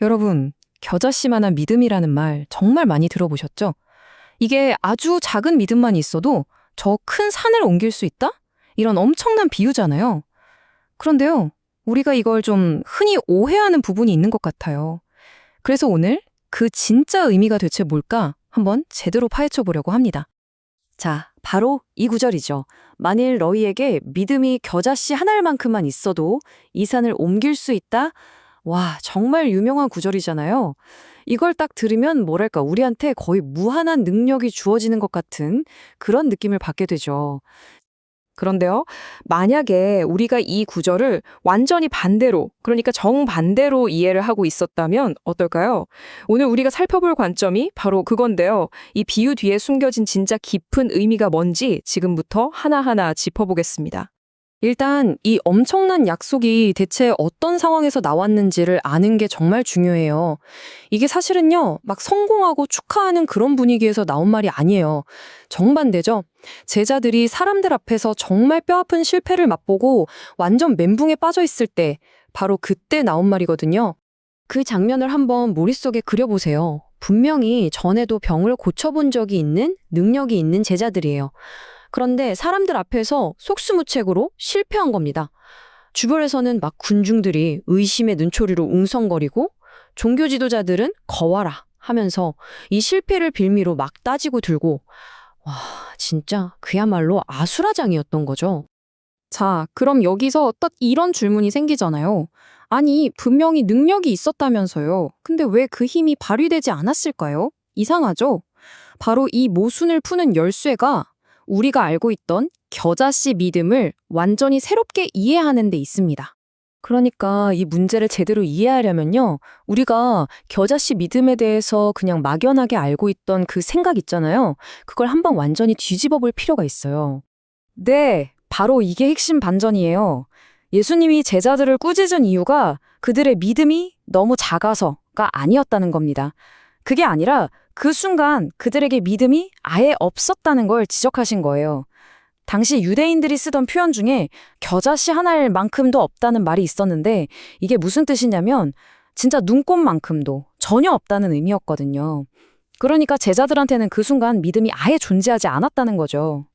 여러분, 겨자씨만한 믿음이라는 말 정말 많이 들어보셨죠? 이게 아주 작은 믿음만 있어도 저 큰 산을 옮길 수 있다? 이런 엄청난 비유잖아요. 그런데요, 우리가 이걸 좀 흔히 오해하는 부분이 있는 것 같아요. 그래서 오늘 그 진짜 의미가 대체 뭘까 한번 제대로 파헤쳐 보려고 합니다. 자, 바로 이 구절이죠. 만일 너희에게 믿음이 겨자씨 한 알만큼만 있어도 이 산을 옮길 수 있다? 와, 정말 유명한 구절이잖아요. 이걸 딱 들으면 뭐랄까 우리한테 거의 무한한 능력이 주어지는 것 같은 그런 느낌을 받게 되죠. 그런데요, 만약에 우리가 이 구절을 완전히 반대로, 그러니까 정반대로 이해를 하고 있었다면 어떨까요? 오늘 우리가 살펴볼 관점이 바로 그건데요. 이 비유 뒤에 숨겨진 진짜 깊은 의미가 뭔지 지금부터 하나하나 짚어보겠습니다. 일단 이 엄청난 약속이 대체 어떤 상황에서 나왔는지를 아는 게 정말 중요해요. 이게 사실은요, 막 성공하고 축하하는 그런 분위기에서 나온 말이 아니에요. 정반대죠. 제자들이 사람들 앞에서 정말 뼈아픈 실패를 맛보고 완전 멘붕에 빠져 있을 때, 바로 그때 나온 말이거든요. 그 장면을 한번 머릿속에 그려보세요. 분명히 전에도 병을 고쳐본 적이 있는 능력이 있는 제자들이에요. 그런데 사람들 앞에서 속수무책으로 실패한 겁니다. 주변에서는 막 군중들이 의심의 눈초리로 웅성거리고 종교 지도자들은 거와라 하면서 이 실패를 빌미로 막 따지고 들고 와, 진짜 그야말로 아수라장이었던 거죠. 자, 그럼 여기서 딱 이런 질문이 생기잖아요. 아니, 분명히 능력이 있었다면서요. 근데 왜 그 힘이 발휘되지 않았을까요? 이상하죠? 바로 이 모순을 푸는 열쇠가 우리가 알고 있던 겨자씨 믿음을 완전히 새롭게 이해하는 데 있습니다. 그러니까 이 문제를 제대로 이해하려면요. 우리가 겨자씨 믿음에 대해서 그냥 막연하게 알고 있던 그 생각 있잖아요. 그걸 한번 완전히 뒤집어 볼 필요가 있어요. 네, 바로 이게 핵심 반전이에요. 예수님이 제자들을 꾸짖은 이유가 그들의 믿음이 너무 작아서가 아니었다는 겁니다. 그게 아니라 그 순간 그들에게 믿음이 아예 없었다는 걸 지적하신 거예요. 당시 유대인들이 쓰던 표현 중에 겨자씨 한 알만큼도 없다는 말이 있었는데 이게 무슨 뜻이냐면 진짜 눈꼽만큼도 전혀 없다는 의미였거든요. 그러니까 제자들한테는 그 순간 믿음이 아예 존재하지 않았다는 거죠.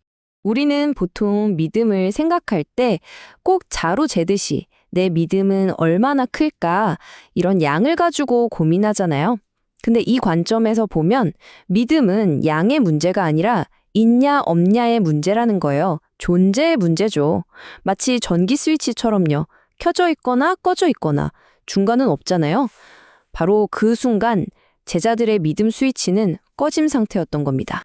우리는 보통 믿음을 생각할 때 꼭 자로 재듯이 내 믿음은 얼마나 클까 이런 양을 가지고 고민하잖아요. 근데 이 관점에서 보면 믿음은 양의 문제가 아니라 있냐 없냐의 문제라는 거예요. 존재의 문제죠. 마치 전기 스위치처럼요. 켜져 있거나 꺼져 있거나 중간은 없잖아요. 바로 그 순간 제자들의 믿음 스위치는 꺼짐 상태였던 겁니다.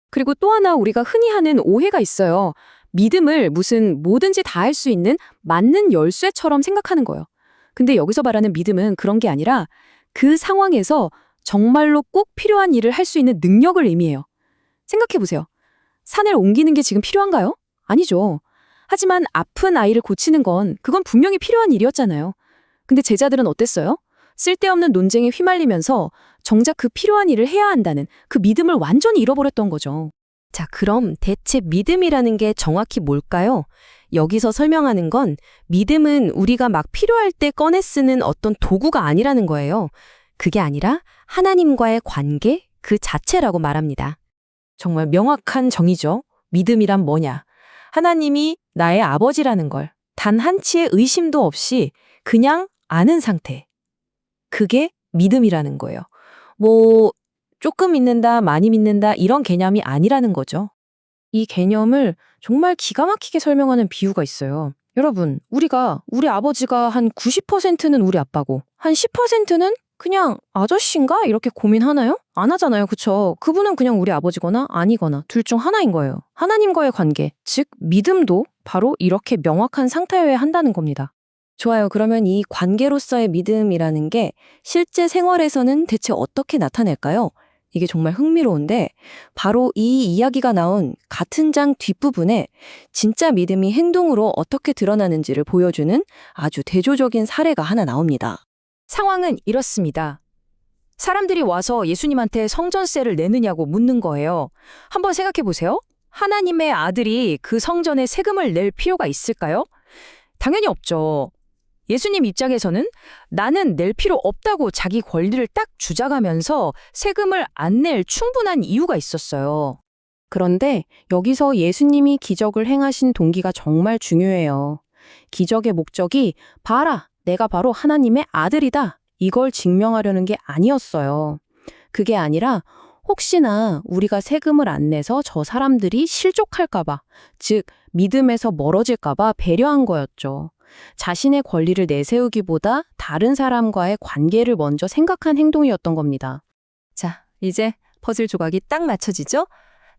그리고 또 하나 우리가 흔히 하는 오해가 있어요. 믿음을 무슨 뭐든지 다 할 수 있는 맞는 열쇠처럼 생각하는 거예요. 근데 여기서 말하는 믿음은 그런 게 아니라 그 상황에서 정말로 꼭 필요한 일을 할 수 있는 능력을 의미해요. 생각해보세요. 산을 옮기는 게 지금 필요한가요? 아니죠. 하지만 아픈 아이를 고치는 그건 분명히 필요한 일이었잖아요. 근데 제자들은 어땠어요? 쓸데없는 논쟁에 휘말리면서 정작 그 필요한 일을 해야 한다는 그 믿음을 완전히 잃어버렸던 거죠. 자, 그럼 대체 믿음이라는 게 정확히 뭘까요? 여기서 설명하는 건 믿음은 우리가 막 필요할 때 꺼내 쓰는 어떤 도구가 아니라는 거예요. 그게 아니라 하나님과의 관계 그 자체라고 말합니다. 정말 명확한 정의죠. 믿음이란 뭐냐? 하나님이 나의 아버지라는 걸 단 한치의 의심도 없이 그냥 아는 상태. 그게 믿음이라는 거예요. 뭐 조금 믿는다, 많이 믿는다 이런 개념이 아니라는 거죠. 이 개념을 정말 기가 막히게 설명하는 비유가 있어요. 여러분, 우리 아버지가 한 90%는 우리 아빠고 한 10%는 그냥 아저씨인가? 이렇게 고민하나요? 안 하잖아요. 그쵸? 그분은 그냥 우리 아버지거나 아니거나 둘 중 하나인 거예요. 하나님과의 관계, 즉 믿음도 바로 이렇게 명확한 상태여야 한다는 겁니다. 좋아요. 그러면 이 관계로서의 믿음이라는 게 실제 생활에서는 대체 어떻게 나타낼까요? 이게 정말 흥미로운데 바로 이 이야기가 나온 같은 장 뒷부분에 진짜 믿음이 행동으로 어떻게 드러나는지를 보여주는 아주 대조적인 사례가 하나 나옵니다. 상황은 이렇습니다. 사람들이 와서 예수님한테 성전세를 내느냐고 묻는 거예요. 한번 생각해 보세요. 하나님의 아들이 그 성전에 세금을 낼 필요가 있을까요? 당연히 없죠. 예수님 입장에서는 나는 낼 필요 없다고 자기 권리를 딱 주장하면서 세금을 안 낼 충분한 이유가 있었어요. 그런데 여기서 예수님이 기적을 행하신 동기가 정말 중요해요. 기적의 목적이 봐라, 내가 바로 하나님의 아들이다. 이걸 증명하려는 게 아니었어요. 그게 아니라 혹시나 우리가 세금을 안 내서 저 사람들이 실족할까봐, 즉 믿음에서 멀어질까봐 배려한 거였죠. 자신의 권리를 내세우기보다 다른 사람과의 관계를 먼저 생각한 행동이었던 겁니다. 자, 이제 퍼즐 조각이 딱 맞춰지죠?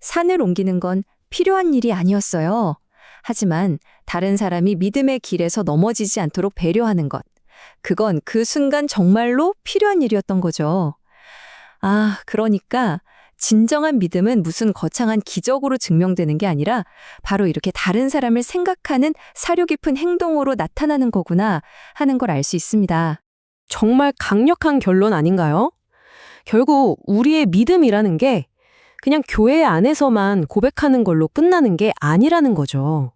산을 옮기는 건 필요한 일이 아니었어요. 하지만 다른 사람이 믿음의 길에서 넘어지지 않도록 배려하는 것. 그건 그 순간 정말로 필요한 일이었던 거죠. 아, 그러니까 진정한 믿음은 무슨 거창한 기적으로 증명되는 게 아니라 바로 이렇게 다른 사람을 생각하는 사려 깊은 행동으로 나타나는 거구나 하는 걸 알 수 있습니다. 정말 강력한 결론 아닌가요? 결국 우리의 믿음이라는 게 그냥 교회 안에서만 고백하는 걸로 끝나는 게 아니라는 거죠.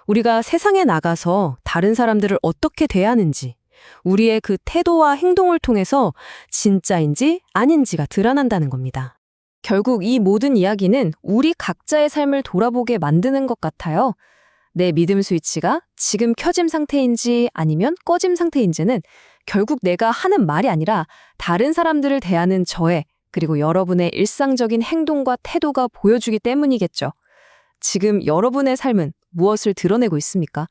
우리가 세상에 나가서 다른 사람들을 어떻게 대하는지, 우리의 그 태도와 행동을 통해서 진짜인지 아닌지가 드러난다는 겁니다. 결국 이 모든 이야기는 우리 각자의 삶을 돌아보게 만드는 것 같아요. 내 믿음 스위치가 지금 켜짐 상태인지 아니면 꺼짐 상태인지는 결국 내가 하는 말이 아니라 다른 사람들을 대하는 저의 그리고 여러분의 일상적인 행동과 태도가 보여주기 때문이겠죠. 지금 여러분의 삶은 무엇을 드러내고 있습니까?